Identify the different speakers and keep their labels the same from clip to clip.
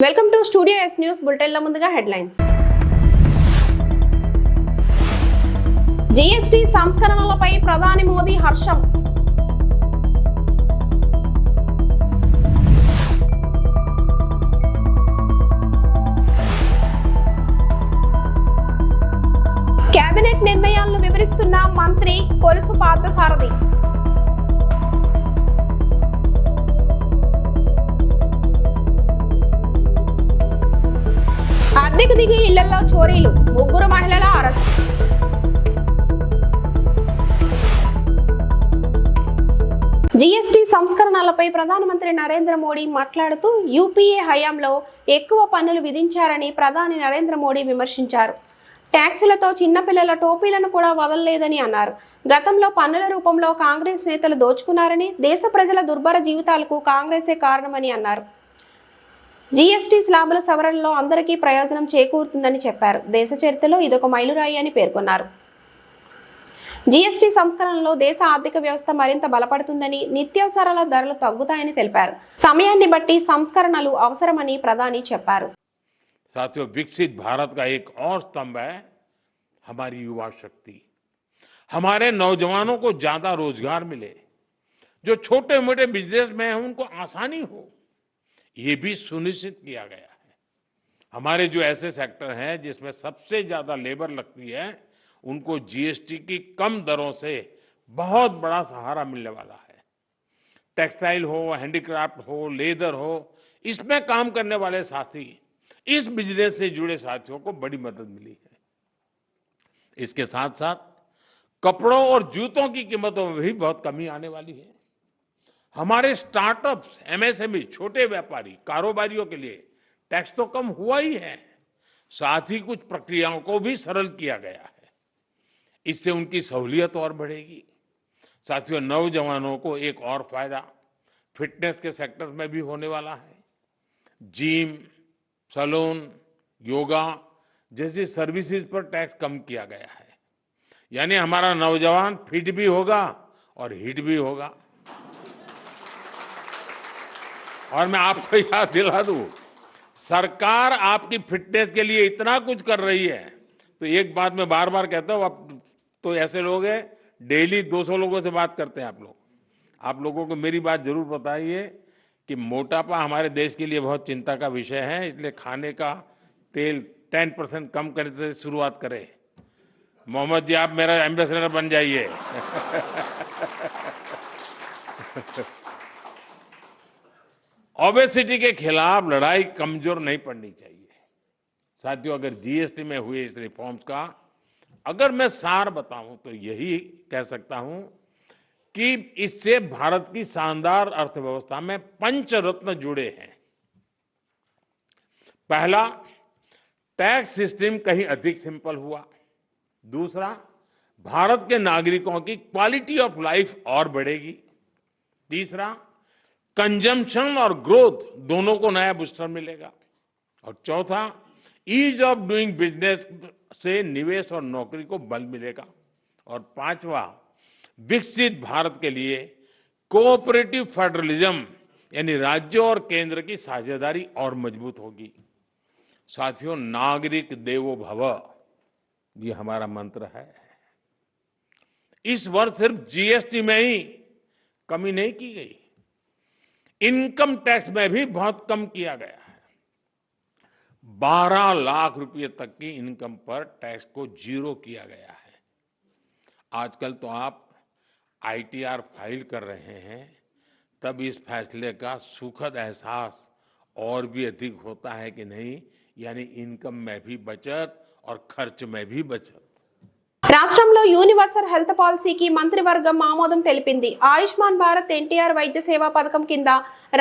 Speaker 1: Welcome to studio S news బులెటిన్ల ముందుగా headlines. GST సంస్కరణలపై ప్రధాని మోదీ హర్షం. కేబినెట్ నిర్ణయాలను వివరిస్తున్న మంత్రి కొలుసు పార్థసారథి. అద్దెకు దిగి ఇళ్లలో చోరీలు, 3 మహిళల అరెస్ట్. జీఎస్టీ సంస్కరణలపై ప్రధానమంత్రి నరేంద్ర మోడీ మాట్లాడుతూ యూపీఏ హయాంలో ఎక్కువ పన్నులు విధించారని ప్రధాని నరేంద్ర మోడీ విమర్శించారు. ట్యాక్సులతో చిన్నపిల్లల టోపీలను కూడా వదలలేదని అన్నారు. గతంలో పన్నుల రూపంలో కాంగ్రెస్ నేతలు దోచుకున్నారని, దేశ ప్రజల దుర్భర జీవితాలకు కాంగ్రెసే కారణమని అన్నారు. జీఎస్టీ స్లాబుల సవరణలో అందరికీ ప్రయోజనం చేకూరుతుందని చెప్పారు. దేశ చరిత్రలో ఇదొక మైలురాయి అని పేర్కొన్నారు. జీఎస్టీ సంస్కరణలో దేశ ఆర్థిక వ్యవస్థ మరింత బలపడుతుందని, నిత్యావసరాల ధరలు తగ్గుతాయని తెలిపారు. సమయాన్ని బట్టి సంస్కరణలు అవసరమని ప్రధాని చెప్పారు.
Speaker 2: साथियों, विकसित भारत का एक और स्तंभ है हमारी युवा शक्ति. हमारे नौजवानों को ज्यादा रोजगार मिले, जो छोटे मोटे बिजनेस में हैं उनको आसानी हो, ये भी सुनिश्चित किया गया है. हमारे जो ऐसे सेक्टर हैं जिसमें सबसे ज्यादा लेबर लगती है, उनको जीएसटी की कम दरों से बहुत बड़ा सहारा मिलने वाला है. टेक्सटाइल हो, हैंडीक्राफ्ट हो, लेदर हो, इसमें काम करने वाले साथी, इस बिजनेस से जुड़े साथियों को बड़ी मदद मिली है. इसके साथ साथ कपड़ों और जूतों की कीमतों में भी बहुत कमी आने वाली है. हमारे स्टार्टअप्स, एमएसएमई, छोटे व्यापारी, कारोबारियों के लिए टैक्स तो कम हुआ ही है, साथ ही कुछ प्रक्रियाओं को भी सरल किया गया है. इससे उनकी सहूलियत और बढ़ेगी. साथियों, नौजवानों को एक और फायदा फिटनेस के सेक्टर में भी होने वाला है. जिम, सैलून, योगा जैसी सर्विसेज पर टैक्स कम किया गया है. यानी हमारा नौजवान फिट भी होगा और हिट भी होगा. और मैं आपको याद दिला दूं, सरकार आपकी फिटनेस के लिए इतना कुछ कर रही है. तो एक बात मैं बार बार कहता हूं, अब तो ऐसे लोग हैं डेली 200 लोगों से बात करते हैं. आप लोगों को मेरी बात जरूर बताइए कि मोटापा हमारे देश के लिए बहुत चिंता का विषय है. इसलिए खाने का तेल 10% कम करने से शुरुआत करें. मोहम्मद जी, आप मेरा एम्बेसडर बन जाइए. ओबेसिटी के खिलाफ लड़ाई कमजोर नहीं पड़नी चाहिए. साथियों, अगर जीएसटी में हुए इस रिफॉर्म्स का अगर मैं सार बताऊं तो यही कह सकता हूं कि इससे भारत की शानदार अर्थव्यवस्था में पंचरत्न जुड़े हैं. पहला, टैक्स सिस्टम कहीं अधिक सिंपल हुआ. दूसरा, भारत के नागरिकों की क्वालिटी ऑफ लाइफ और बढ़ेगी. तीसरा, कंजम्पशन और ग्रोथ दोनों को नया बूस्टर मिलेगा. और चौथा, ईज ऑफ डूइंग बिजनेस से निवेश और नौकरी को बल मिलेगा. और पांचवा, विकसित भारत के लिए कोऑपरेटिव फेडरलिज्म यानी राज्यों और केंद्र की साझेदारी और मजबूत होगी. साथियों, नागरिक देवो भव ये हमारा मंत्र है. इस वर्ष सिर्फ जीएसटी में ही कमी नहीं की गई, इनकम टैक्स में भी बहुत कम किया गया है. 12 लाख रुपए तक की इनकम पर टैक्स को 0 किया गया है. आजकल तो आप आईटीआर फाइल कर रहे हैं, तब इस फैसले का सुखद एहसास और भी अधिक होता है कि नहीं, यानी इनकम में भी बचत और खर्च में भी बचत.
Speaker 1: రాష్ట్రంలో యూనివర్సల్ హెల్త్ పాలసీకి మంత్రివర్గం ఆమోదం తెలిపింది. ఆయుష్మాన్ భారత్ ఎన్టీఆర్ వైద్య సేవా పథకం కింద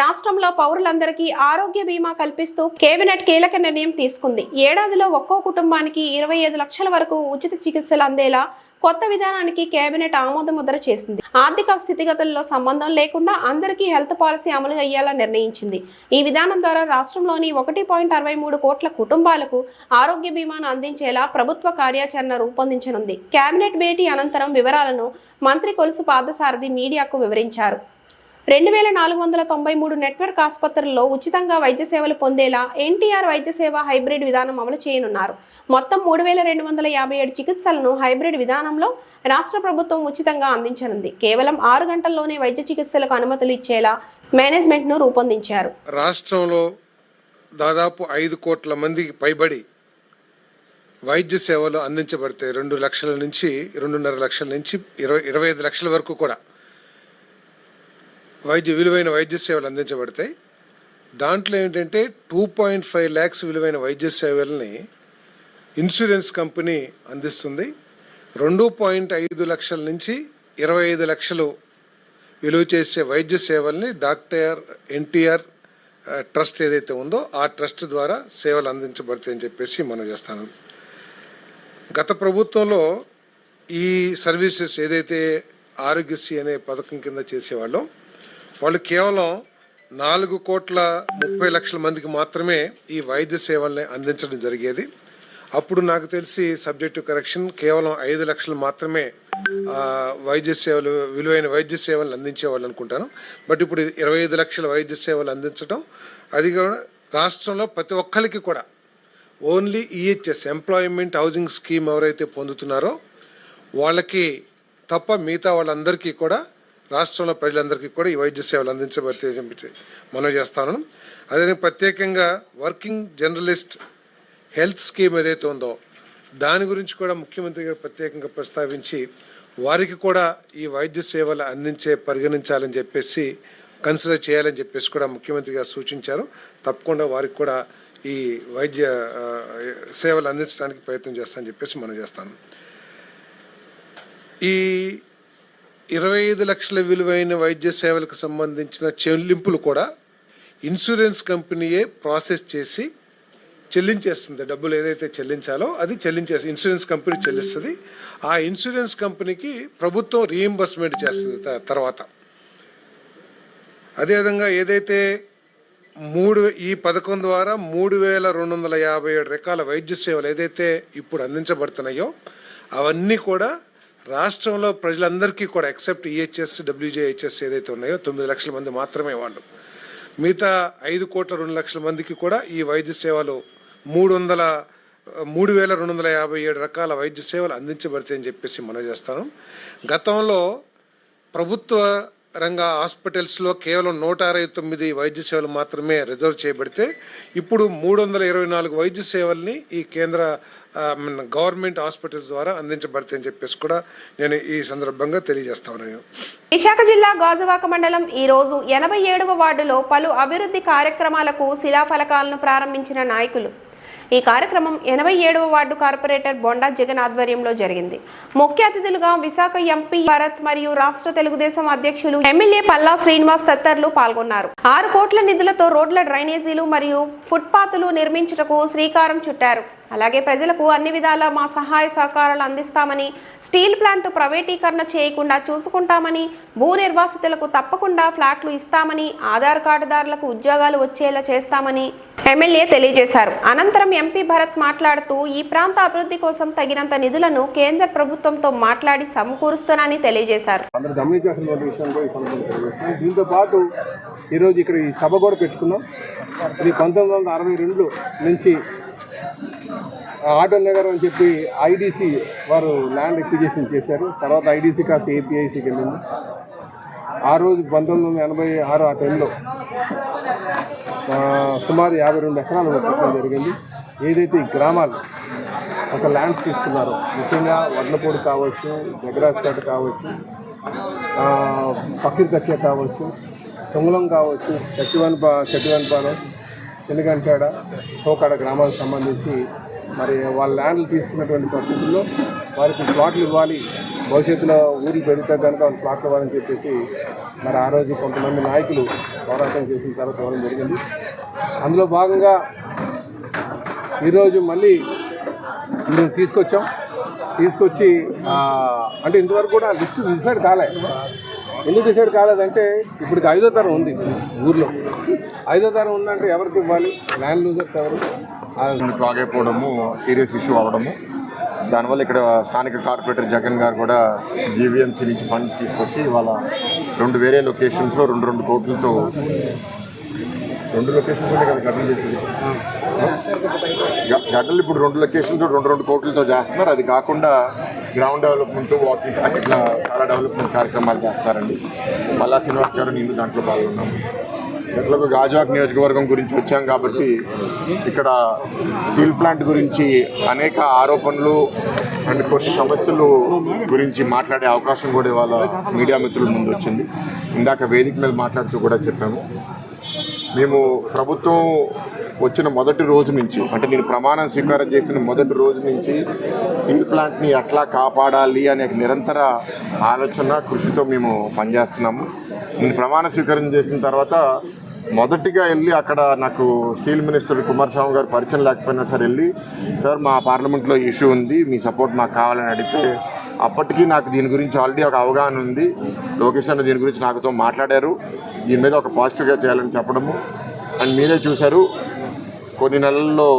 Speaker 1: రాష్ట్రంలో పౌరులందరికీ ఆరోగ్య బీమా కల్పిస్తూ కేబినెట్ కీలక నిర్ణయం తీసుకుంది. ఏడాదిలో ఒక్కో కుటుంబానికి 25 లక్షల వరకు ఉచిత చికిత్సలు అందేలా కొత్త విధానానికి కేబినెట్ ఆమోద ముద్ర చేసింది. ఆర్థిక స్థితిగతుల్లో సంబంధం లేకుండా అందరికీ హెల్త్ పాలసీ అమలు అయ్యేలా నిర్ణయించింది. ఈ విధానం ద్వారా రాష్ట్రంలోని 1.63 కోట్ల కుటుంబాలకు ఆరోగ్య బీమాను అందించేలా ప్రభుత్వ కార్యాచరణ రూపొందించనుంది. కేబినెట్ భేటీ అనంతరం వివరాలను మంత్రి కొలుసు పార్థసారథి మీడియాకు వివరించారు. 2493 నెట్వర్క్ ఆసుపత్రుల్లో ఉచితంగా వైద్య సేవలు పొందేలా ఎన్టీఆర్ వైద్య సేవ హైబ్రిడ్ విధానం అమలు చేయనున్నారు. మొత్తం 3257 చికిత్సలను హైబ్రిడ్ విధానంలో రాష్ట్ర ప్రభుత్వం ఉచితంగా అందించనుంది. కేవలం 6 గంటల్లోనే వైద్య చికిత్సలకు అనుమతులు ఇచ్చేలా మేనేజ్మెంట్ ను రూపొందించారు.
Speaker 3: రాష్ట్రంలో దాదాపు 5 కోట్ల మందికి పైబడి వైద్య సేవలు అందించబడతాయి. 2 లక్షల నుంచి 2.5 లక్షల నుంచి 25 లక్షల వరకు కూడా విలువైన వైద్య సేవలు అందించబడతాయి. దాంట్లో ఏంటంటే 2.5 lakhs విలువైన వైద్య సేవల్ని ఇన్సూరెన్స్ కంపెనీ అందిస్తుంది. 2.5 లక్షల నుంచి 25 లక్షలు విలువ చేసే వైద్య సేవల్ని డాక్టర్ ఎన్టీఆర్ ట్రస్ట్ ఏదైతే ఉందో ఆ ట్రస్ట్ ద్వారా సేవలు అందించబడతాయని చెప్పేసి మనం చేస్తాను. గత ప్రభుత్వంలో ఈ సర్వీసెస్ ఏదైతే ఆరోగ్యశ్రీ అనే పథకం కింద చేసేవాళ్ళో వాళ్ళు కేవలం 4,30,00,000 మందికి మాత్రమే ఈ వైద్య సేవల్ని అందించడం జరిగేది. అప్పుడు నాకు తెలిసి సబ్జెక్టు కరెక్షన్ కేవలం 5 లక్షలు మాత్రమే వైద్య సేవలు విలువైన వైద్య సేవలు అందించేవాళ్ళు అనుకుంటాను. బట్ ఇప్పుడు 25 లక్షల వైద్య సేవలు అందించడం, అది కూడా రాష్ట్రంలో ప్రతి ఒక్కరికి కూడా only EHS employment housing scheme ఎవరైతే పొందుతున్నారో వాళ్ళకి తప్ప మిగతా వాళ్ళందరికీ కూడా రాష్ట్రంలో ప్రజలందరికీ కూడా ఈ వైద్య సేవలు అందించబడితే మనం చేస్తాను. అదే ప్రత్యేకంగా వర్కింగ్ జర్నలిస్ట్ హెల్త్ స్కీమ్ ఏదైతే ఉందో దాని గురించి కూడా ముఖ్యమంత్రి గారు ప్రత్యేకంగా ప్రస్తావించి వారికి కూడా ఈ వైద్య సేవలు పరిగణించాలని చెప్పేసి కన్సిడర్ చేయాలని చెప్పేసి కూడా ముఖ్యమంత్రి గారు సూచించారు. తప్పకుండా వారికి కూడా ఈ వైద్య సేవలు అందించడానికి ప్రయత్నం చేస్తానని చెప్పేసి మనం చేస్తాను. ఈ 25 లక్షల విలువైన వైద్య సేవలకు సంబంధించిన చెల్లింపులు కూడా ఇన్సూరెన్స్ కంపెనీయే ప్రాసెస్ చేసి చెల్లించేస్తుంది. డబ్బులు ఏదైతే చెల్లించాలో అది ఇన్సూరెన్స్ కంపెనీ చెల్లిస్తుంది. ఆ ఇన్సూరెన్స్ కంపెనీకి ప్రభుత్వం రీఎంబర్స్మెంట్ చేస్తుంది తర్వాత. అదేవిధంగా ఏదైతే ఈ పథకం ద్వారా 3,257 రకాల వైద్య సేవలు ఏదైతే ఇప్పుడు అందించబడుతున్నాయో అవన్నీ కూడా రాష్ట్రంలో ప్రజలందరికీ కూడా ఎక్సెప్ట్ ఈహెచ్ఎస్ డబ్ల్యూజేహెచ్ఎస్ ఏదైతే ఉన్నాయో 9 లక్షల మంది మాత్రమే వాళ్ళు, మిగతా 5,02,00,000 మందికి కూడా ఈ వైద్య సేవలు 3,257 రకాల వైద్య సేవలు అందించబడతాయని చెప్పేసి మనం చేస్తాను. గతంలో ప్రభుత్వ రంగ హాస్పిటల్స్లో కేవలం 169 వైద్య సేవలు మాత్రమే రిజర్వ్ చేయబడితే ఇప్పుడు 324 వైద్య సేవల్ని ఈ కేంద్ర గవర్నమెంట్ హాస్పిటల్స్ ద్వారా అందించబడతాయని చెప్పేసి కూడా నేను ఈ సందర్భంగా తెలియజేస్తాను.
Speaker 1: విశాఖ జిల్లా గాజువాక మండలం ఈ రోజు 87వ వార్డులో పలు అభివృద్ధి కార్యక్రమాలకు శిలాఫలకాలను ప్రారంభించిన నాయకులు. ఈ కార్యక్రమం 87వ వార్డు కార్పొరేటర్ బొండా జగన్ ఆధ్వర్యంలో జరిగింది. ముఖ్య అతిథులుగా విశాఖ ఎంపీ భరత్ మరియు రాష్ట్ర తెలుగుదేశం అధ్యక్షులు ఎమ్మెల్యే పల్లా శ్రీనివాస్ తదితరులు పాల్గొన్నారు. 6 కోట్ల నిధులతో రోడ్ల డ్రైనేజీలు మరియు ఫుట్పాత్లు నిర్మించుటకు శ్రీకారం చుట్టారు. అలాగే ప్రజలకు అన్ని విధాలా మా సహాయ సహకారాలు అందిస్తామని, స్టీల్ ప్లాంట్ ప్రైవేటీకరణ చేయకుండా చూసుకుంటామని, భూ నిర్వాసితులకు తప్పకుండా ఫ్లాట్లు ఇస్తామని, ఆధార్ కార్డుదారులకు ఉద్యోగాలు వచ్చేలా చేస్తామని ఎమ్మెల్యే తెలియజేశారు. అనంతరం ఎంపీ భరత్ మాట్లాడుతూ ఈ ప్రాంత అభివృద్ధి కోసం తగినంత నిధులను కేంద్ర ప్రభుత్వంతో మాట్లాడి సమకూరుస్తానని తెలియజేశారు.
Speaker 4: దీంతో పాటు ఈరోజు ఇక్కడ ఈ సభ కూడా పెట్టుకున్నాం. ఇది 1962 నుంచి ఆటో నగర్ అని చెప్పి ఐడిసి వారు ల్యాండ్ ఎక్విజిషన్ చేశారు. తర్వాత ఐడిసి కాస్త ఏపీఐసికి వెళ్ళింది. ఆ రోజు 1986 ఆ టైంలో సుమారు 52 ఎకరాలు పెట్టడం జరిగింది. ఏదైతే ఈ గ్రామాలు ఒక ల్యాండ్స్ తీసుకున్నారో, ముఖ్యంగా వడ్లపూడి కావచ్చు, జగరాజ్పేట కావచ్చు, పక్కిరికచ్చ కావచ్చు, తుంగలం కావచ్చు, చట్టివన్పాలెం, చిన్నగంటాడ, తోకాడ గ్రామాలకు సంబంధించి మరి వాళ్ళ ల్యాండ్లు తీసుకున్నటువంటి పరిస్థితుల్లో వారికి ప్లాట్లు ఇవ్వాలి, భవిష్యత్తులో ఊరికి పెరిగితే కనుక వాళ్ళు ప్లాట్లు ఇవ్వాలని చెప్పేసి మరి ఆ రోజు కొంతమంది నాయకులు పోరాటం చేసిన తర్వాత ఇవ్వడం జరిగింది. అందులో భాగంగా ఈరోజు మళ్ళీ మేము తీసుకొచ్చి అంటే ఇంతవరకు కూడా లిస్టు డిసైడ్ కాలే. ఎందుకు డిసైడ్ కాలేదంటే ఇప్పటికి 5వ తరం ఉంది ఊర్లో. 5వ తరం ఉందంటే ఎవరికి ఇవ్వాలి? ల్యాండ్ లూజర్స్ ఎవరు?
Speaker 5: ఆగిపోవడము, సీరియస్ ఇష్యూ అవ్వడము, దానివల్ల ఇక్కడ స్థానిక కార్పొరేటర్ జగన్ గారు కూడా జీవీఎంసీ నుంచి ఫండ్స్ తీసుకొచ్చి ఇవాళ 2 వేరే లొకేషన్స్లో 2 కోట్లతో 2 లొకేషన్స్లో కదా గడ్డలు చేసేది. గడ్డలు ఇప్పుడు 2 లొకేషన్స్లో 2 కోట్లతో చేస్తున్నారు. అది కాకుండా గ్రౌండ్ డెవలప్మెంట్, వాకింగ్ ట్రాక్, ఇట్లా చాలా డెవలప్మెంట్ కార్యక్రమాలు చేస్తున్నారండి. మల్లా శ్రీనివాస్ గారు నేను దాంట్లో పాల్గొన్నాము. ఎట్లా గాజువాక నియోజకవర్గం గురించి వచ్చాం కాబట్టి ఇక్కడ స్టీల్ ప్లాంట్ గురించి అనేక ఆరోపణలు అండ్ కొన్ని సమస్యలు గురించి మాట్లాడే అవకాశం కూడా ఇవాళ మీడియా మిత్రుల ముందు వచ్చింది. ఇందాక వేదిక మీద మాట్లాడుతూ కూడా చెప్పాము, మేము ప్రభుత్వం వచ్చిన మొదటి రోజు నుంచి, అంటే నేను ప్రమాణం స్వీకారం చేసిన మొదటి రోజు నుంచి స్టీల్ ప్లాంట్ని ఎట్లా కాపాడాలి అనే నిరంతర ఆలోచన కృషితో మేము పనిచేస్తున్నాము. నేను ప్రమాణ స్వీకారం చేసిన తర్వాత మొదటిగా వెళ్ళి అక్కడ నాకు స్టీల్ మినిస్టర్ కుమారస్వామి గారు పరిచయం లేకపోయినా సరే వెళ్ళి, సార్ మా పార్లమెంట్లో ఇష్యూ ఉంది, మీ సపోర్ట్ మాకు కావాలని అడిగితే అప్పటికీ నాకు దీని గురించి ఆల్రెడీ ఒక అవగాహన ఉంది. లోకేష్ అన్న దీని గురించి నాకుతో మాట్లాడారు, దీని మీద ఒక పాజిటివ్గా చేయాలని చెప్పడము. అండ్ మీరే చూశారు, కొన్ని నెలల్లో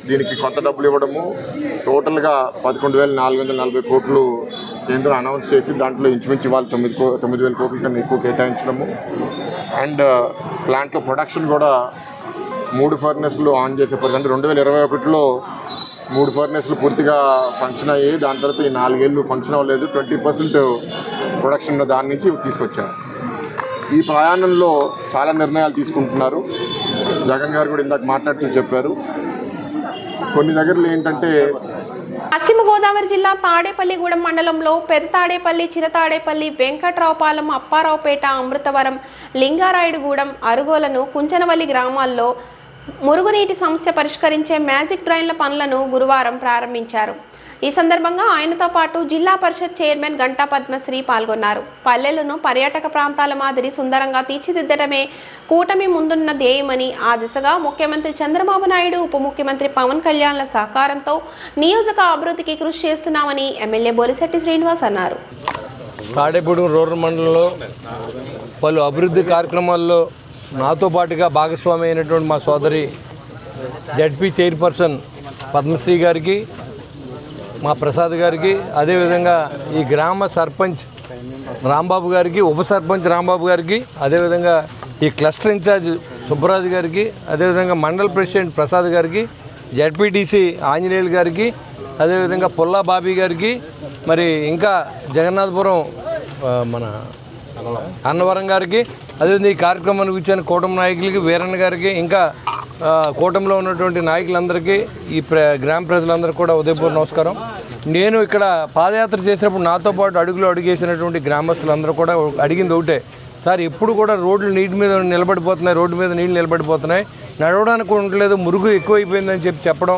Speaker 5: దీనికి కొంత డబ్బులు ఇవ్వడము, టోటల్గా 11,440 కోట్లు కేంద్రం అనౌన్స్ చేసి దాంట్లో ఇంచుమించు వాళ్ళు 9,000 కోట్ల కన్నా ఎక్కువ కేటాయించడము. అండ్ ప్లాంట్లో ప్రొడక్షన్ కూడా 3 ఫర్నెస్లు ఆన్ చేసే పరిస్థితి. 2021లో 3 ఫర్నెస్లు పూర్తిగా ఫంక్షన్ అయ్యాయి. దాని తర్వాత ఈ 4 ఏళ్ళు ఫంక్షన్ అవ్వలేదు. 20% ప్రొడక్షన్ దాని నుంచి తీసుకొచ్చారు. ఈ ప్రయాణంలో చాలా నిర్ణయాలు తీసుకుంటున్నారు. జగన్ గారు కూడా ఇందాక మాట్లాడుతూ చెప్పారు, కొన్ని దగ్గరలో ఏంటంటే
Speaker 1: పశ్చిమ గోదావరి జిల్లా తాడేపల్లిగూడెం మండలంలో పెద్ద తాడేపల్లి, చిన్న తాడేపల్లి, వెంకట్రావుపాలెం, అప్పారావుపేట, అమృతవరం, లింగారాయుడుగూడెం, అరుగోలను, కుంచనవల్లి గ్రామాల్లో మురుగునీటి సమస్య పరిష్కరించే మ్యాజిక్ డ్రైన్ల పనులను గురువారం ప్రారంభించారు. ఈ సందర్భంగా ఆయనతో పాటు జిల్లా పరిషత్ చైర్మన్ గంటా పద్మశ్రీ పాల్గొన్నారు. పల్లెలను పర్యాటక ప్రాంతాల మాదిరి సుందరంగా తీర్చిదిద్దడమే కూటమి ముందున్న ధ్యేయమని, ఆ దిశగా ముఖ్యమంత్రి చంద్రబాబు నాయుడు, ఉప ముఖ్యమంత్రి పవన్ కళ్యాణ్ల సహకారంతో నియోజక అభివృద్ధికి కృషి చేస్తున్నామని ఎమ్మెల్యే బొలిశెట్టి శ్రీనివాస్ అన్నారు.
Speaker 6: తాడేపూడి రూరల్ మండలంలో పలు అభివృద్ధి కార్యక్రమాల్లో నాతో పాటుగా భాగస్వామి అయినటువంటి మా సోదరి జడ్పీ చైర్పర్సన్ పద్మశ్రీ గారికి, మా ప్రసాద్ గారికి, అదేవిధంగా ఈ గ్రామ సర్పంచ్ రాంబాబు గారికి, ఉప సర్పంచ్ రాంబాబు గారికి, అదేవిధంగా ఈ క్లస్టర్ ఇన్ఛార్జ్ సుబ్బరాజు గారికి, అదేవిధంగా మండల ప్రెసిడెంట్ ప్రసాద్ గారికి, జడ్పీటీసీ ఆంజనేయులు గారికి, అదేవిధంగా పుల్లా బాబీ గారికి, మరి ఇంకా జగన్నాథపురం మన అన్నవరం గారికి, అదేవిధంగా ఈ కార్యక్రమానికి వచ్చిన కూటమి నాయకులకి, వీరన్న గారికి, ఇంకా కూటమిలో ఉన్నటువంటి నాయకులందరికీ, ఈ గ్రామ ప్రజలందరికీ కూడా ఉదయపూర్వ నమస్కారం. నేను ఇక్కడ పాదయాత్ర చేసినప్పుడు నాతో పాటు అడుగులో అడుగేసినటువంటి గ్రామస్తులందరూ కూడా అడిగింది ఒకటే, సార్ ఎప్పుడు కూడా రోడ్లు నీటి మీద నిలబడిపోతున్నాయి, రోడ్డు మీద నీళ్ళు నిలబడిపోతున్నాయి, నడవడానికి ఉండలేదు, మురుగు ఎక్కువైపోయిందని చెప్పడం,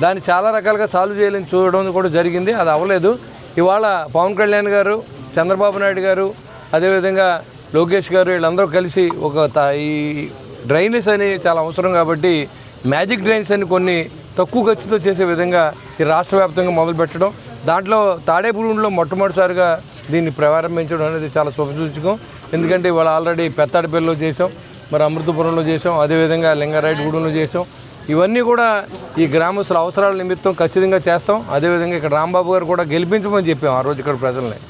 Speaker 6: దాన్ని చాలా రకాలుగా సాల్వ్ చేయాలని చూడడం కూడా జరిగింది. అది అవ్వలేదు. ఇవాళ పవన్ కళ్యాణ్ గారు, చంద్రబాబు నాయుడు గారు, అదేవిధంగా లోకేష్ గారు వీళ్ళందరూ కలిసి ఈ డ్రైనేజ్ అనేవి చాలా అవసరం కాబట్టి మ్యాజిక్ డ్రైన్స్ అని కొన్ని తక్కువ ఖర్చుతో చేసే విధంగా ఈ రాష్ట్ర వ్యాప్తంగా మొదలుపెట్టడం, దాంట్లో తాడేపూడిలో మొట్టమొదటిసారిగా దీన్ని ప్రారంభించడం అనేది చాలా శుభసూచకం. ఎందుకంటే ఇవాళ ఆల్రెడీ పెత్తాడిపల్లిలో చేసాం, మరి అమృతపురంలో చేసాం, అదేవిధంగా లింగారాయుడుగూడెంలో చేసాం. ఇవన్నీ కూడా ఈ గ్రామస్తుల అవసరాల నిమిత్తం ఖచ్చితంగా చేస్తాం. అదేవిధంగా ఇక్కడ రాంబాబు గారు కూడా గెలిపించమని చెప్పాం ఆ రోజు ఇక్కడ ప్రజల్ని.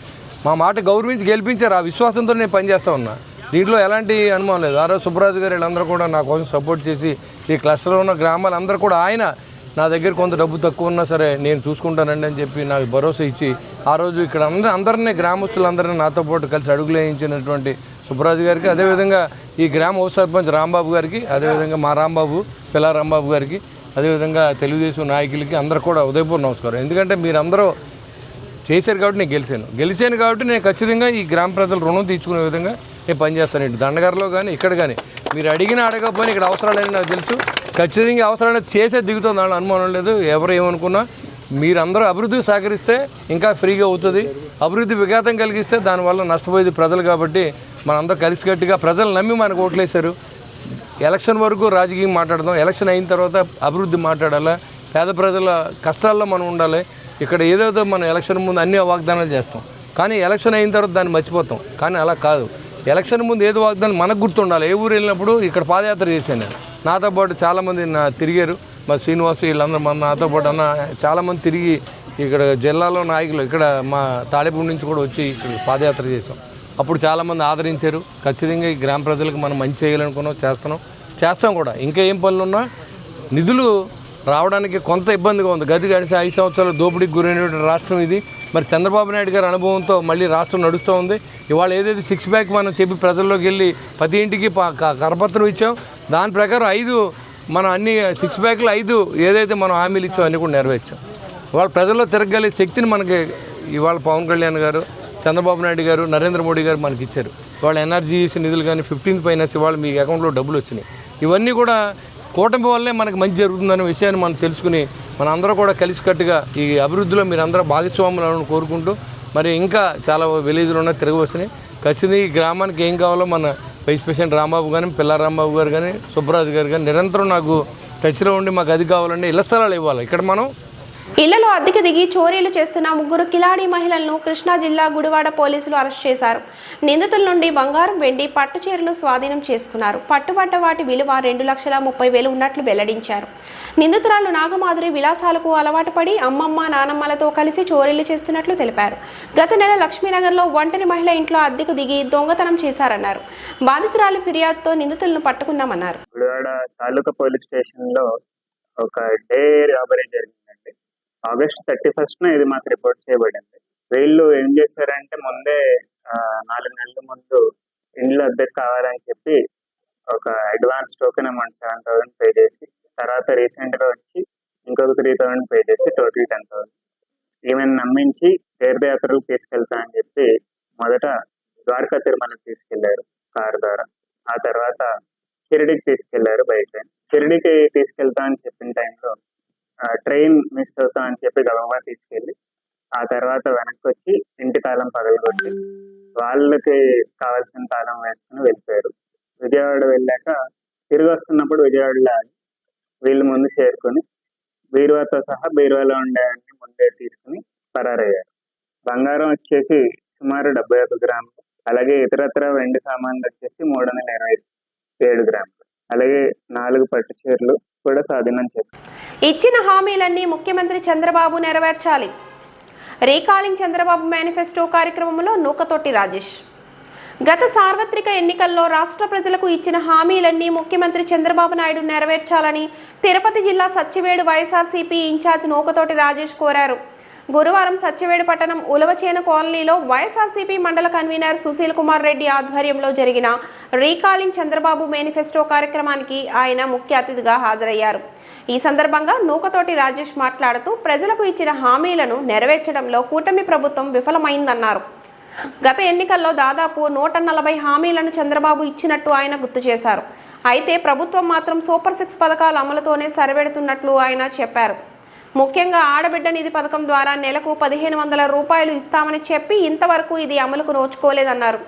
Speaker 6: మా మాట గౌరవించి గెలిపించారు. ఆ విశ్వాసంతో నేను పనిచేస్తా ఉన్నా, దీంట్లో ఎలాంటి అనుమానం లేదు. ఆ రోజు సుబ్బరాజు గారు వీళ్ళందరూ కూడా నా కోసం సపోర్ట్ చేసి ఈ క్లస్టర్లో ఉన్న గ్రామాలందరూ కూడా ఆయన నా దగ్గర కొంత డబ్బు తక్కువ ఉన్నా సరే నేను చూసుకుంటానండి అని చెప్పి నాకు భరోసా ఇచ్చి ఆ రోజు ఇక్కడ అందరినీ గ్రామస్తులందరినీ నాతో పాటు కలిసి అడుగులేయించినటువంటి సుబ్బరాజు గారికి, అదేవిధంగా ఈ గ్రామ ఉప సర్పంచ్ రాంబాబు గారికి, అదేవిధంగా మా రాంబాబు పిల్ల రాంబాబు గారికి, అదేవిధంగా తెలుగుదేశం నాయకులకి అందరూ కూడా ఉదయపూర్వ నమస్కారం. ఎందుకంటే మీరందరూ చేశారు కాబట్టి నేను గెలిచాను కాబట్టి నేను ఖచ్చితంగా ఈ గ్రామ ప్రజల రుణం తీర్చుకునే విధంగా నేను పనిచేస్తాను. ఇటు దండగారిలో కానీ ఇక్కడ కానీ మీరు అడగకపోయినా ఇక్కడ అవసరాలని నాకు తెలుసు. ఖచ్చితంగా అవసరాలు చేసే దిగుతుంది, దాని అనుమానం లేదు. ఎవరు ఏమనుకున్నా మీరందరూ అభివృద్ధికి సహకరిస్తే ఇంకా ఫ్రీగా అవుతుంది. అభివృద్ధి విఘాతం కలిగిస్తే దానివల్ల నష్టపోయేది ప్రజలు కాబట్టి మనందరూ కలిసికట్టుగా ప్రజలు నమ్మి మనకు ఓట్లేశారు. ఎలక్షన్ వరకు రాజకీయం మాట్లాడదాం, ఎలక్షన్ అయిన తర్వాత అభివృద్ధి మాట్లాడాలా, పేద ప్రజల కష్టాల్లో మనం ఉండాలి. ఇక్కడ ఏదైతే మనం ఎలక్షన్ ముందు అన్ని వాగ్దానాలు చేస్తాం, కానీ ఎలక్షన్ అయిన తర్వాత దాన్ని మర్చిపోతాం. కానీ అలా కాదు, ఎలక్షన్ ముందు ఏదో వాగ్దానం మనకు గుర్తుండాలి. ఏ ఊరు వెళ్ళినప్పుడు ఇక్కడ పాదయాత్ర చేశాను నేను, నాతో పాటు చాలామంది తిరిగారు, మా శ్రీనివాస్ వీళ్ళందరూ నాతో పాటు చాలామంది తిరిగి ఇక్కడ జిల్లాలో నాయకులు ఇక్కడ మా తాడేపూడి నుంచి కూడా వచ్చి ఇక్కడ పాదయాత్ర చేసాం. అప్పుడు చాలామంది ఆదరించారు. ఖచ్చితంగా ఈ గ్రామ ప్రజలకు మనం మంచి చేయాలనుకున్నాం, చేస్తాం కూడా. ఇంకా ఏం పనులు ఉన్నా నిధులు రావడానికి కొంత ఇబ్బందిగా ఉంది. గది గడిచి 5 సంవత్సరాలు దోపిడీకి గురైనటువంటి రాష్ట్రం ఇది. మరి చంద్రబాబు నాయుడు గారి అనుభవంతో మళ్ళీ రాష్ట్రం నడుస్తూ ఉంది. ఇవాళ ఏదైతే 6 ప్యాక్ మనం చెప్పి ప్రజల్లోకి వెళ్ళి ప్రతి ఇంటికి కరపత్రం ఇచ్చాం, దాని ప్రకారం 5 మనం అన్ని 6 ప్యాక్లు 5 ఏదైతే మనం హామీలు ఇచ్చాం అన్నీ కూడా నెరవేర్చాం. ఇవాళ ప్రజల్లో తిరగగలిగే శక్తిని మనకి ఇవాళ పవన్ కళ్యాణ్ గారు, చంద్రబాబు నాయుడు గారు, నరేంద్ర మోడీ గారు మనకి ఇచ్చారు. ఇవాళ ఎన్ఆర్జీఎస్ నిధులు కానీ 15th ఫైనాన్స్ ఇవాళ మీ అకౌంట్లో డబ్బులు వచ్చినాయి. ఇవన్నీ కూడా కూటమి వల్లే మనకు మంచి జరుగుతుందనే విషయాన్ని మనం తెలుసుకుని మనందరూ కూడా కలిసికట్టుగా ఈ అభివృద్ధిలో మీరందరూ భాగస్వాములను కోరుకుంటూ మరి ఇంకా చాలా విలేజ్లు ఉన్నాయి తిరగవస్తున్నాయి. ఖచ్చితంగా ఈ గ్రామానికి ఏం కావాలో మన వైస్ ప్రెసిడెంట్ రాంబాబు కానీ, పిల్ల రాంబాబు గారు కానీ, సుబ్బరాజు గారు కానీ నిరంతరం నాకు టచ్లో ఉండి మాకు అది కావాలంటే ఇళ్ల స్థలాలు ఇవ్వాలి. ఇక్కడ మనం
Speaker 1: ఇళ్లలో అద్దెకు దిగి చోరీలు చేస్తున్న 3 కిలాడీ మహిళలను కృష్ణా జిల్లా గుడివాడ పోలీసులు అరెస్ట్ చేశారు. నిందితుల నుండి బంగారం, వెండి, పట్టు చీరలు స్వాధీనం చేసుకున్నారు. పట్టుబడ్డ వాటి విలువ 2,30,000 ఉన్నట్లు వెల్లడించారు. నిందితురాలు నాగమాధురి విలాసాలకు అలవాటు పడి అమ్మమ్మ, నానమ్మలతో కలిసి చోరీలు చేస్తున్నట్లు తెలిపారు. గత నెల లక్ష్మీనగర్లో ఒంటరి మహిళ ఇంట్లో అద్దెకు దిగి దొంగతనం చేశారన్నారు. బాధితురాలి ఫిర్యాదుతో నిందితులను పట్టుకున్నామన్నారు.
Speaker 7: గుడివాడ తాలూకా పోలీస్ స్టేషన్ లో ఒక డే రాబరీ జరిగిందండి. ఆగస్ట్ 31st ఇది మాకు రిపోర్ట్ చేయబడింది. వీళ్ళు ఏం చేశారంటే ముందే 4 నెలల ముందు ఇండ్లు అద్దెకు కావాలని చెప్పి ఒక అడ్వాన్స్ టోకెన్ అమౌంట్ 7,000 పే చేసి, తర్వాత రీసెంట్ గా వచ్చి ఇంకొక 3,000 పే చేసి టోటల్ 10,000 ఈమెను నమ్మించి తీర్థయాత్రలకు తీసుకెళ్తా అని చెప్పి మొదట ద్వారకా తిరుమలకు తీసుకెళ్లారు కారు ద్వారా. ఆ తర్వాత షిరిడికి తీసుకెళ్లారు బైక్ ట్రైన్. షిరిడికి తీసుకెళ్తా అని చెప్పిన టైంలో ట్రైన్ మిస్ అవుతా అని చెప్పి గబగబా తీసుకెళ్లి ఆ తర్వాత వెనక్కి వచ్చి ఇంటి తాళం పగలగొట్టి వాళ్ళకి కావాల్సిన తాళం వేసుకుని వెళ్ళిపోయారు. విజయవాడ వెళ్ళాక తిరిగి వస్తున్నప్పుడు విజయవాడలో వీళ్ళు ముందు చేరుకుని బీరువాతో సహా బీరువాలో ఉండేవన్నీ ముందే తీసుకుని పరారయ్యారు. బంగారం వచ్చేసి సుమారు 71 గ్రాములు, అలాగే ఇతరత్ర వెండి సామాన్లు వచ్చేసి 327 గ్రాములు, అలాగే 4 పట్టు చీరలు కూడా స్వాధీనం చేశారు.
Speaker 1: ఇచ్చిన హామీలన్నీ ముఖ్యమంత్రి చంద్రబాబు నెరవేర్చాలి. రీకాలింగ్ చంద్రబాబు మేనిఫెస్టో కార్యక్రమంలో నూకతోటి రాజేష్. గత సార్వత్రిక ఎన్నికల్లో రాష్ట్ర ప్రజలకు ఇచ్చిన హామీలన్నీ ముఖ్యమంత్రి చంద్రబాబు నాయుడు నెరవేర్చాలని తిరుపతి జిల్లా సత్యవేడు వైఎస్ఆర్సీపీ ఇన్ఛార్జ్ నూకతోటి రాజేష్ కోరారు. గురువారం సత్యవేడు పట్టణం ఉలవచేన కాలనీలో వైఎస్ఆర్సీపీ మండల కన్వీనర్ సుశీల్ కుమార్ రెడ్డి ఆధ్వర్యంలో జరిగిన రీకాలింగ్ చంద్రబాబు మేనిఫెస్టో కార్యక్రమానికి ఆయన ముఖ్య అతిథిగా హాజరయ్యారు. ఈ సందర్భంగా నూకతోటి రాజేష్ మాట్లాడుతూ ప్రజలకు ఇచ్చిన హామీలను నెరవేర్చడంలో కూటమి ప్రభుత్వం విఫలమైందన్నారు. గత ఎన్నికల్లో దాదాపు 140 హామీలను చంద్రబాబు ఇచ్చినట్టు ఆయన గుర్తు చేశారు. అయితే ప్రభుత్వం మాత్రం సూపర్ 6 పథకాల అమలుతోనే సరిపెడుతున్నట్లు ఆయన చెప్పారు. ముఖ్యంగా ఆడబిడ్డ నిధి పథకం ద్వారా నెలకు 1,500 రూపాయలు ఇస్తామని చెప్పి ఇంతవరకు ఇది అమలుకు నోచుకోలేదన్నారు.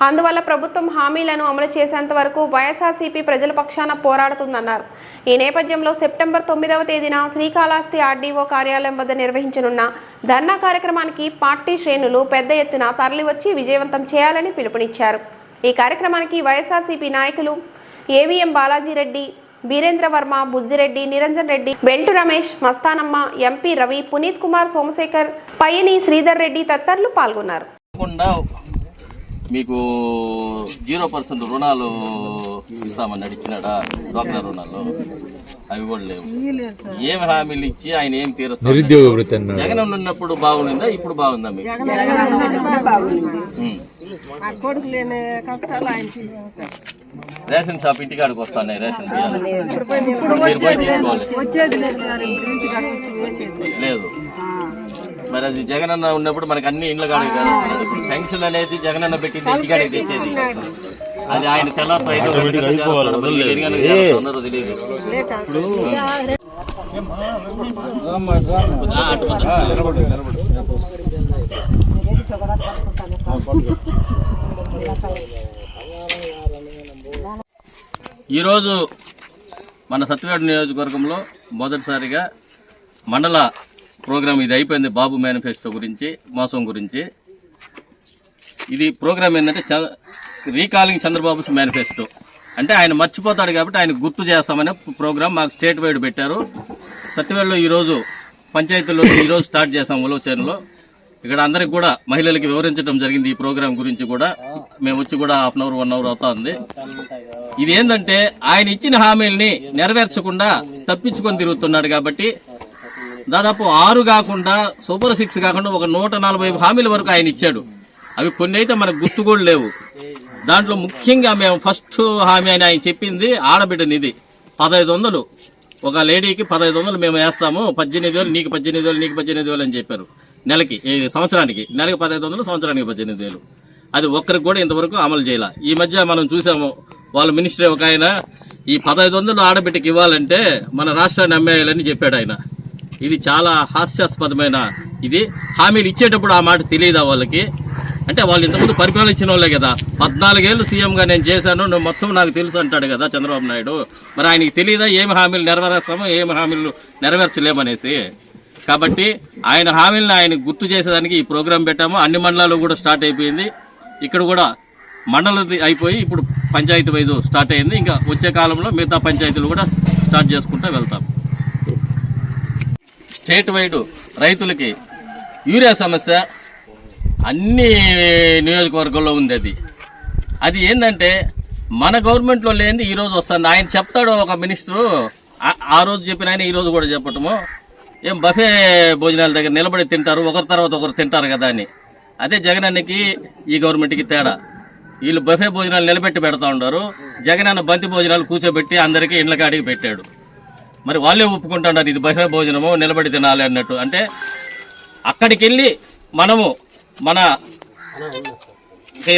Speaker 1: అందువల్ల ప్రభుత్వం హామీలను అమలు చేసేంత వరకు వైఎస్ఆర్సీపీ ప్రజల పక్షాన పోరాడుతుందన్నారు. ఈ నేపథ్యంలో సెప్టెంబర్ 9వ తేదీన శ్రీకాళహస్తి ఆర్డీఓ కార్యాలయం వద్ద నిర్వహించనున్న ధర్నా కార్యక్రమానికి పార్టీ శ్రేణులు పెద్ద ఎత్తున తరలివచ్చి విజయవంతం చేయాలని పిలుపునిచ్చారు. ఈ కార్యక్రమానికి వైఎస్ఆర్సీపీ నాయకులు AVM Balaji Reddy, Birendra Varma, Bujji Reddy, Niranjan Reddy, belt Ramesh, Mastanamma, MP Ravi, Puneeth Kumar, Somashekar, Payyani Sridhar Reddy తదితరులు పాల్గొన్నారు.
Speaker 8: మీకు 0% రుణాలు ఇస్తామని అడిగినాడా? డ్వాక్రా రుణాలు అవి కూడా లేవు. ఏమి హామీలు ఇచ్చి ఆయన ఏం తీరుస్తారు? జగన్ ఉన్నప్పుడు బాగుందా? ఇప్పుడు బాగుందా? మీకు రేషన్ షాప్ ఇంటికాడికి వస్తాయి రేషన్ లేదు. మరి అది జగనన్న ఉన్నప్పుడు మనకి అన్ని ఇండ్ల కాడికి పెన్షన్ అనేది జగనన్న పెట్టింది ఇంటికాడికి తెచ్చేది. అది ఆయన తెల్లారితో తెలియదు. ఈరోజు మన సత్యవేడు నియోజకవర్గంలో మొదటిసారిగా మండల ప్రోగ్రామ్ ఇది అయిపోయింది. బాబు మేనిఫెస్టో గురించి, మోసం గురించి. ఇది ప్రోగ్రామ్ ఏంటంటే రీకాలింగ్ చంద్రబాబు మేనిఫెస్టో. అంటే ఆయన మర్చిపోతాడు కాబట్టి ఆయన గుర్తు చేస్తామనే ప్రోగ్రామ్ మాకు స్టేట్ వైడ్ పెట్టారు. సత్యవేడులో ఈరోజు పంచాయతీలో ఈరోజు స్టార్ట్ చేసాం ఉలవచేనులో. ఇక్కడ అందరికి కూడా మహిళలకి వివరించడం జరిగింది ఈ ప్రోగ్రాం గురించి కూడా. మేము వచ్చి కూడా హాఫ్ అన్ అవర్ 1 అవర్ అవుతుంది. ఇది ఏంటంటే ఆయన ఇచ్చిన హామీల్ని నెరవేర్చకుండా తప్పించుకొని తిరుగుతున్నాడు కాబట్టి దాదాపు 6 కాకుండా సూపర్ 6 కాకుండా ఒక 140 హామీల వరకు ఆయన ఇచ్చాడు. అవి కొన్ని అయితే మనకు గుర్తు కూడా లేవు. దాంట్లో ముఖ్యంగా మేము ఫస్ట్ హామీ అని ఆయన చెప్పింది ఆడబిడ్డ నిధి 1500. ఒక లేడీకి 1500 మేము వేస్తాము, 18,000 నీకు 18,000 నీకు 18,000 అని చెప్పారు. నెలకి సంవత్సరానికి 1500, సంవత్సరానికి 18,000. అది ఒక్కరికి కూడా ఇంతవరకు అమలు చేయాల. ఈ మధ్య మనం చూసాము, వాళ్ళ మినిస్టర్ ఒక ఆయన ఈ 1500 ఆడబిడ్డకి ఇవ్వాలంటే మన రాష్ట్రాన్ని అమ్మేయాలని చెప్పాడు ఆయన. ఇది చాలా హాస్యాస్పదమైన ఇది. హామీలు ఇచ్చేటప్పుడు ఆ మాట తెలియదా వాళ్ళకి? అంటే వాళ్ళు ఇంతకుముందు పరిపాలించిన వాళ్ళే కదా. 14 ఏళ్ళు సీఎంగా నేను చేశాను, నువ్వు మొత్తం నాకు తెలుసు అంటాడు కదా చంద్రబాబు నాయుడు. మరి ఆయనకి తెలియదా ఏమి హామీలు నెరవేరుస్తామో ఏమి హామీలు నెరవేర్చలేమనేసి? కాబట్టి ఆయన హామీలను ఆయన గుర్తు చేసేదానికి ఈ ప్రోగ్రాం పెట్టాము. అన్ని మండలాలు కూడా స్టార్ట్ అయిపోయింది. ఇక్కడ కూడా మండలది అయిపోయి ఇప్పుడు పంచాయతీ వైజ్ స్టార్ట్ అయింది. ఇంకా వచ్చే కాలంలో మిగతా పంచాయతీలు కూడా స్టార్ట్ చేసుకుంటూ వెళ్తాం. స్టేట్ వైడ్ రైతులకి యూరియా సమస్య అన్ని నియోజకవర్గాల్లో ఉంది. అది ఏంటంటే మన గవర్నమెంట్లో లేనిది ఈ రోజు వస్తుంది. ఆయన చెప్తాడు ఒక మినిస్టరు, ఆ రోజు చెప్పిన ఆయన ఈ రోజు కూడా చెప్పటము, ఏం బఫే భోజనాల దగ్గర నిలబడి తింటారు, ఒకరి తర్వాత ఒకరు తింటారు కదా అని. అదే జగన్ అన్నకి ఈ గవర్నమెంట్కి తేడా. వీళ్ళు బఫే భోజనాలు నిలబెట్టి పెడతా ఉంటారు, జగన్ అన్న బంతి భోజనాలు కూర్చోబెట్టి అందరికీ ఇండ్ల కాడికి పెట్టాడు. మరి వాళ్ళే ఒప్పుకుంటున్నారు ఇది బఫే భోజనము నిలబడి తినాలి అన్నట్టు. అంటే అక్కడికి వెళ్ళి మనము మన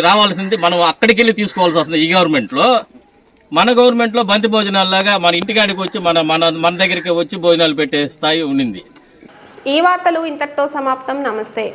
Speaker 8: రావాల్సింది మనం అక్కడికి వెళ్ళి తీసుకోవాల్సి వస్తుంది. ఈ గవర్నమెంట్లో మన గవర్నమెంట్లో బంతి భోజనాల్లాగా మన ఇంటికాడికి వచ్చి మన దగ్గరికి వచ్చి భోజనాలు పెట్టే స్థాయి ఉండింది.
Speaker 1: ఈ వార్తలు ఇంతటితో సమాప్తం. నమస్తే.